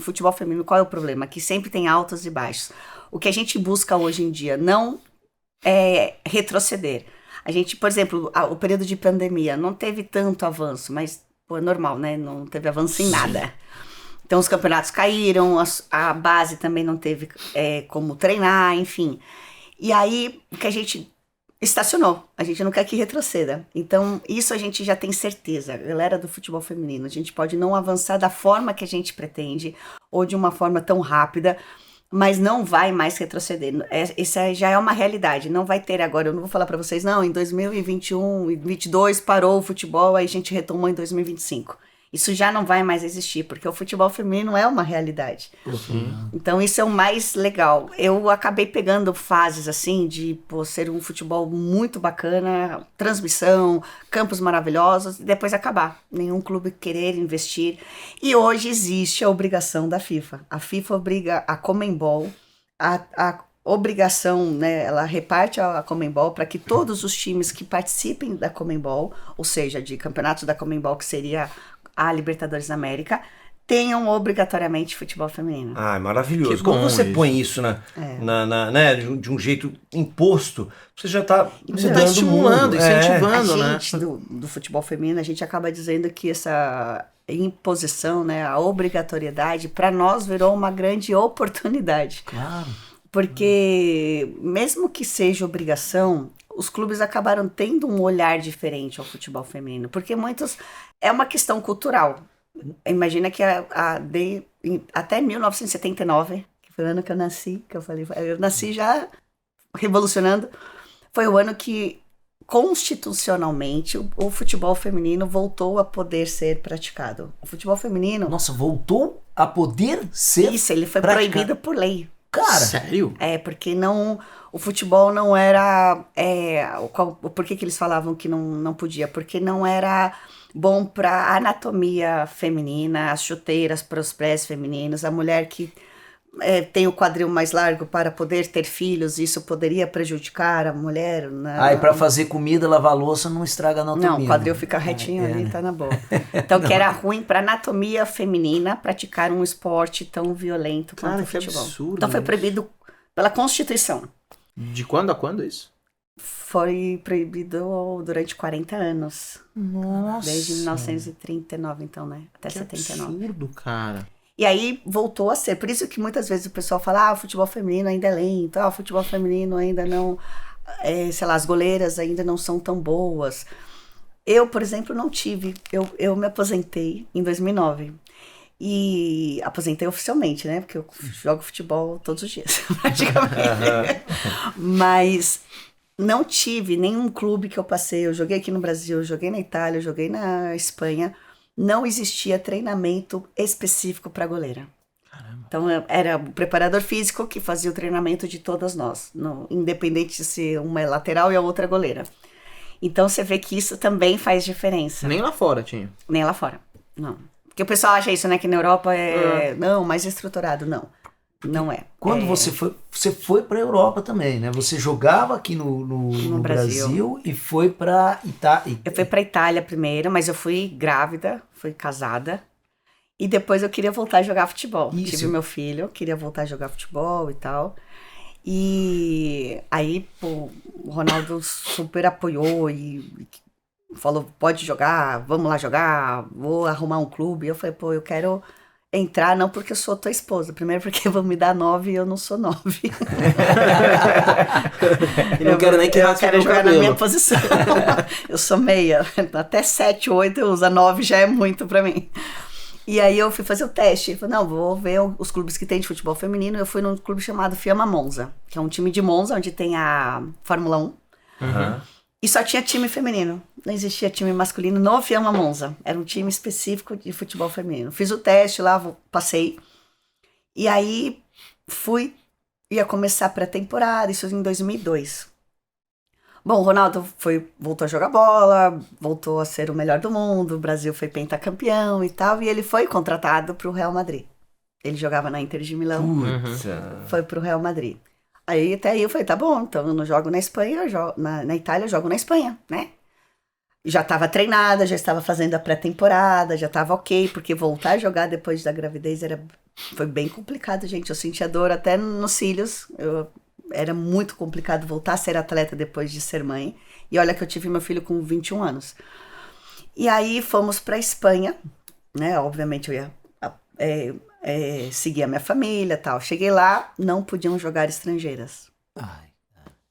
futebol feminino, qual é o problema? Que sempre tem altos e baixos. O que a gente busca hoje em dia não é retroceder. A gente, por exemplo, o período de pandemia não teve tanto avanço, mas é normal, né? Não teve avanço em nada. Então os campeonatos caíram, a base também não teve como treinar, enfim. E aí, o que a gente estacionou, a gente não quer que retroceda. Então, isso a gente já tem certeza. A galera do futebol feminino, a gente pode não avançar da forma que a gente pretende, ou de uma forma tão rápida, mas não vai mais retroceder. Essa já é uma realidade. Não vai ter agora, eu não vou falar para vocês, não, em 2021 e 2022 parou o futebol, aí a gente retomou em 2025. Isso já não vai mais existir, porque o futebol feminino é uma realidade. Então isso é o mais legal. Eu acabei pegando fases assim de ser um futebol muito bacana, transmissão, campos maravilhosos, e depois acabar. Nenhum clube querer investir. E hoje existe a obrigação da FIFA. A FIFA obriga a Conmebol, a obrigação, né, ela reparte a Conmebol para que todos os times que participem da Conmebol, ou seja, de campeonatos da Conmebol, que seria a Libertadores da América, tenham obrigatoriamente futebol feminino. Ah, maravilhoso. Como você põe isso né, de um jeito imposto, você já está estimulando, incentivando, a gente do futebol feminino, a gente acaba dizendo que essa imposição, né, a obrigatoriedade, para nós virou uma grande oportunidade. Claro. Porque mesmo que seja obrigação, os clubes acabaram tendo um olhar diferente ao futebol feminino, porque muitos... É uma questão cultural. Imagina que até 1979, que foi o ano que eu nasci, eu nasci já revolucionando, foi o ano que constitucionalmente o futebol feminino voltou a poder ser praticado. O futebol feminino... Nossa, voltou a poder ser Isso, ele foi praticado. proibido por lei. Cara, sério? Porque o futebol não era... por que eles falavam que não podia? Porque não era bom para a anatomia feminina, as chuteiras para os pés femininos, a mulher que tem o quadril mais largo para poder ter filhos, isso poderia prejudicar a mulher. E para fazer comida, lavar louça, não estraga a anatomia. Não, o quadril fica retinho ali, tá na boa. Então, que era ruim para a anatomia feminina praticar um esporte tão violento quanto o futebol. Absurdo, então foi proibido pela Constituição. De quando a quando isso? Foi proibido durante 40 anos. Nossa. Desde 1939, então, né? Até Que 79. absurdo, cara. E aí voltou a ser. Por isso que muitas vezes o pessoal fala, o futebol feminino ainda é lento, o futebol feminino ainda não... sei lá, as goleiras ainda não são tão boas. Eu, por exemplo, não tive. Eu me aposentei em 2009. E aposentei oficialmente, né? Porque eu jogo futebol todos os dias, praticamente. Mas... não tive nenhum clube que eu passei, eu joguei aqui no Brasil, eu joguei na Itália, eu joguei na Espanha, não existia treinamento específico para goleira. Caramba. Então era o preparador físico que fazia o treinamento de todas nós, independente de ser uma é lateral e a outra goleira. Então você vê que isso também faz diferença. Nem lá fora tinha? Nem lá fora, não. Porque o pessoal acha isso, né, que na Europa não, mais estruturado, não. Não é. Quando você foi para a Europa também, né? Você jogava aqui no Brasil e foi para Itália. Eu fui para Itália primeiro, mas eu fui grávida, fui casada. E depois eu queria voltar a jogar futebol. Isso. Tive meu filho, queria voltar a jogar futebol e tal. E aí, o Ronaldo super apoiou e falou, pode jogar, vamos lá jogar, vou arrumar um clube. Eu falei, eu quero... entrar, não porque eu sou tua esposa. Primeiro porque vão me dar 9 e eu não sou 9. E não quero nem que eu quero jogar na minha posição. Eu sou meia. Até 7, 8 eu uso. A 9 já é muito pra mim. E aí eu fui fazer o teste. Ele falou, não, vou ver os clubes que tem de futebol feminino. Eu fui num clube chamado Fiamma Monza, que é um time de Monza, onde tem a Fórmula 1. Uhum. E só tinha time feminino. Não existia time masculino no Fiamma Monza. Era um time específico de futebol feminino. Fiz o teste lá, passei. E aí ia começar a pré-temporada, isso em 2002. Bom, o Ronaldo voltou a jogar bola, voltou a ser o melhor do mundo, o Brasil foi pentacampeão e tal, e ele foi contratado para o Real Madrid. Ele jogava na Inter de Milão, foi para o Real Madrid. Aí até aí eu falei, tá bom, então eu não jogo na Espanha, na Itália eu jogo na Espanha, né? Já estava treinada, já estava fazendo a pré-temporada, já estava ok, porque voltar a jogar depois da gravidez era Foi bem complicado, gente. Eu sentia dor até nos cílios. Era muito complicado voltar a ser atleta depois de ser mãe. E olha que eu tive meu filho com 21 anos. E aí fomos para Espanha, né? Obviamente eu ia seguir a minha família e tal. Cheguei lá, não podiam jogar estrangeiras.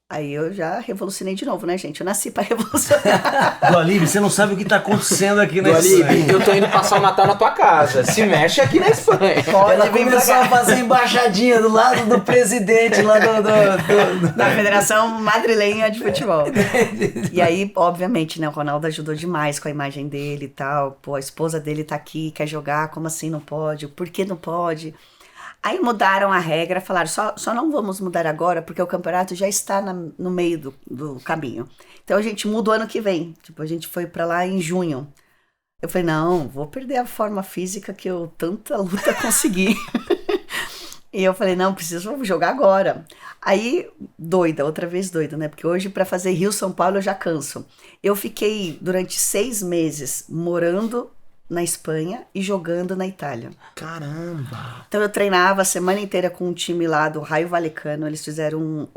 Aí eu já revolucionei de novo, né, gente? Eu nasci pra revolucionar. Dualib, você não sabe o que tá acontecendo aqui na Dualib, Espanha. eu tô indo passar o Natal na tua casa. Se mexe aqui na Espanha. Ela começou a fazer embaixadinha do lado do presidente lá da Federação Madrilenha de Futebol. E aí, obviamente, né, o Ronaldo ajudou demais com a imagem dele e tal. Pô, a esposa dele tá aqui, quer jogar, como assim não pode? Por que não pode? Aí mudaram a regra, falaram, só não vamos mudar agora, porque o campeonato já está no meio do caminho. Então a gente muda o ano que vem. Tipo, a gente foi pra lá em junho. Eu falei, não, vou perder a forma física que eu tanta luta consegui. E eu falei, não, preciso jogar agora. Aí, outra vez doida, né? Porque hoje pra fazer Rio-São Paulo eu já canso. Eu fiquei durante 6 meses morando na Espanha e jogando na Itália. Caramba! Então eu treinava a semana inteira com um time lá do Raio Vallecano. Eles fizeram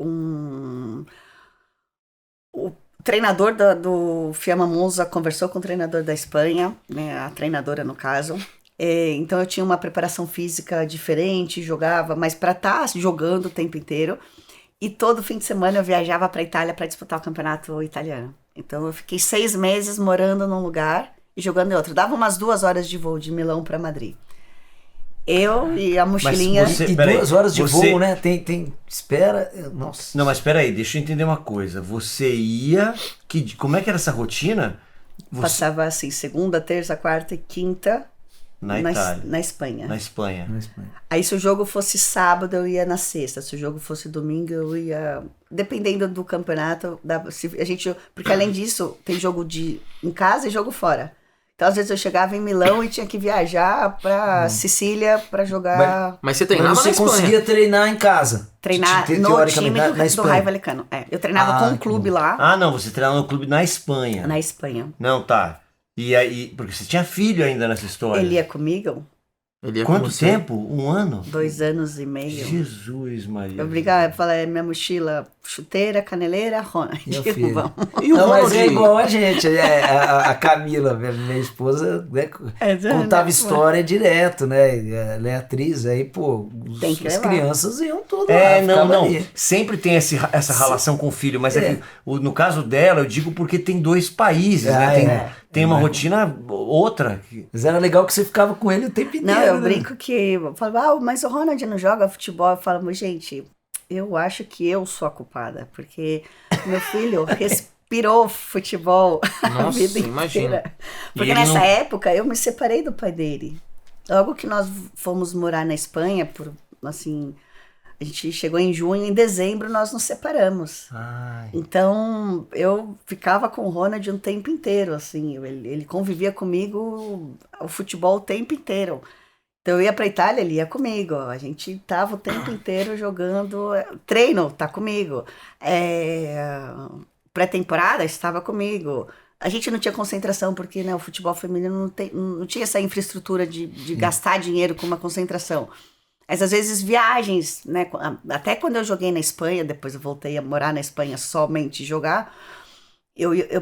o treinador do Fiamma Monza conversou com o treinador da Espanha, né, a treinadora no caso. Então eu tinha uma preparação física diferente, jogava, mas para estar jogando o tempo inteiro. E todo fim de semana eu viajava para Itália para disputar o campeonato italiano. Então eu fiquei 6 meses morando num lugar e jogando em outro. Dava umas 2 horas de voo de Milão para Madrid. Eu e a mochilinha... E 2 horas de voo, né? Tem... Espera... Nossa. Não, mas espera aí, deixa eu entender uma coisa. Você ia... Como é que era essa rotina? Passava assim, segunda, terça, quarta e quinta... Na Itália. Na Espanha. Na Espanha. Aí se o jogo fosse sábado, eu ia na sexta. Se o jogo fosse domingo, eu ia... Dependendo do campeonato, porque além disso, tem jogo em casa e jogo fora. Então, às vezes, eu chegava em Milão e tinha que viajar pra Sicília pra jogar... Mas você treinava na Espanha? Você conseguia treinar em casa? Treinar no time do Raio Vallecano. Eu treinava com um clube lá. Ah, não, você treinava no clube na Espanha. Na Espanha. Não, tá. E aí, porque você tinha filho ainda nessa história. Ele ia comigo. Quanto tempo? 1 ano? 2 anos e meio. Jesus, Maria. Eu brigava, eu falei, minha mochila, chuteira, caneleira, Ronald. E o Mas é igual a gente, a Camila, minha esposa, né, contava história direto, né? Ela é atriz, aí, pô, as crianças iam todas lá. Não. Sempre tem essa relação com o filho, mas no caso dela, eu digo porque tem 2 países, né? Tem uma rotina outra. Mas era legal que você ficava com ele o tempo inteiro. Não, eu brinco que... Eu falo, mas o Ronald não joga futebol. Eu falo, gente, eu acho que eu sou a culpada. Porque meu filho respirou futebol a vida inteira. Porque nessa época, eu me separei do pai dele. Logo que nós fomos morar na Espanha, a gente chegou em junho, em dezembro nós nos separamos. Então, eu ficava com o Ronald um tempo inteiro, assim, ele convivia comigo o futebol o tempo inteiro. Então, eu ia pra Itália, ele ia comigo, a gente tava o tempo inteiro jogando, treino, tá comigo, pré-temporada, estava comigo. A gente não tinha concentração, porque né, o futebol feminino não tinha essa infraestrutura de gastar dinheiro com uma concentração. Mas às vezes viagens, né? Até quando eu joguei na Espanha, depois eu voltei a morar na Espanha somente jogar,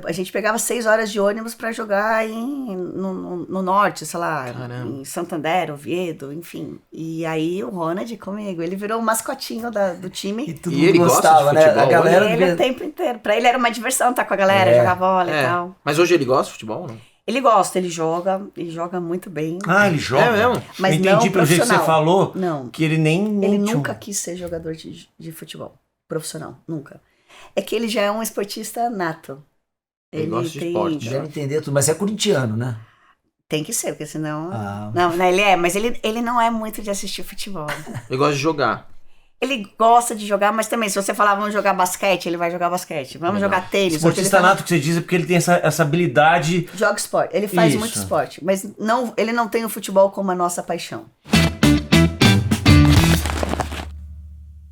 a gente pegava 6 horas de ônibus para jogar no norte, sei lá, em Santander, Oviedo, enfim. E aí o Ronald comigo, ele virou o mascotinho do time. E ele gostava, né? A galera ele o tempo inteiro. Pra ele era uma diversão estar com a galera, jogar bola e tal. Mas hoje ele gosta de futebol, não? Ele gosta, ele joga muito bem. Ele joga? É mesmo? Mas eu entendi pelo jeito que você falou, que ele nem... Ele nunca quis ser jogador de futebol profissional, nunca. É que ele já é um esportista nato. Ele gosta de esporte. Deve entender tudo, mas é corintiano, né? Tem que ser, porque senão... Não, ele mas ele não é muito de assistir futebol. Ele gosta de jogar. Ele gosta de jogar, mas também, se você falar, vamos jogar basquete, ele vai jogar basquete. Vamos jogar tênis. Esportista nato que você diz é porque ele tem essa habilidade... Joga esporte. Ele faz muito esporte, mas ele não tem o futebol como a nossa paixão.